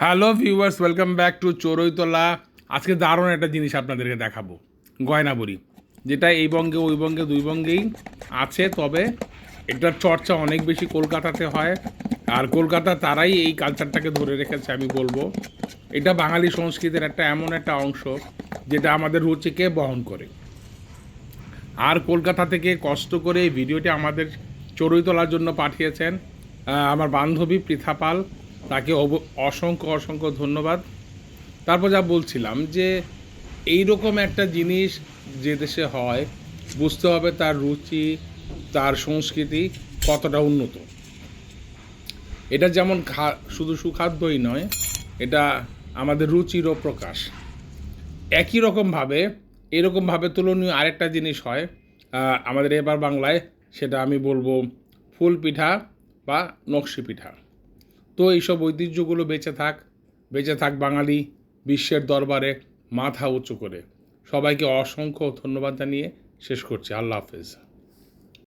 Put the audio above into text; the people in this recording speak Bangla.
Hello viewers, welcome back to Choruitola. আজকে দারুণ একটা জিনিস আপনাদেরকে দেখাবো, গয়নাবড়ি, যেটা এই বঙ্গে ওই বঙ্গে দুই বঙ্গেই আছে। তবে এটার চর্চা অনেক বেশি কলকাতাতে হয়, আর কলকাতা তারাই এই কালচারটাকে ধরে রেখেছে। আমি বলবো এটা বাঙালি সংস্কৃতির একটা এমন একটা অংশ যেটা আমাদের রুচিকে বহন করে। আর কলকাতা থেকে কষ্ট করে এই ভিডিওটি আমাদের চড়ুইতলার জন্য পাঠিয়েছেন আমার বান্ধবী পৃথা পাল। তাকে অসংখ্য অসংখ্য ধন্যবাদ। তারপর যা বলছিলাম যে এই রকম একটা জিনিস যে দেশে হয়, বুঝতে হবে তার রুচি, তার সংস্কৃতি কতটা উন্নত। এটা যেমন শুধু সুখাদ্যই নয়, এটা আমাদের রুচিরও প্রকাশ। একই রকমভাবে এরকমভাবে তুলনীয় আরেকটা জিনিস হয় আমাদের এবার বাংলায়, সেটা আমি বলবো ফুল পিঠা বা নকশি পিঠা। তো এইসব ঐতিহ্যগুলো বেঁচে থাক বাঙালি বিশ্বের দরবারে মাথা উঁচু করে। সবাইকে অসংখ্য ধন্যবাদ জানিয়ে শেষ করছি। আল্লাহ হাফেজ।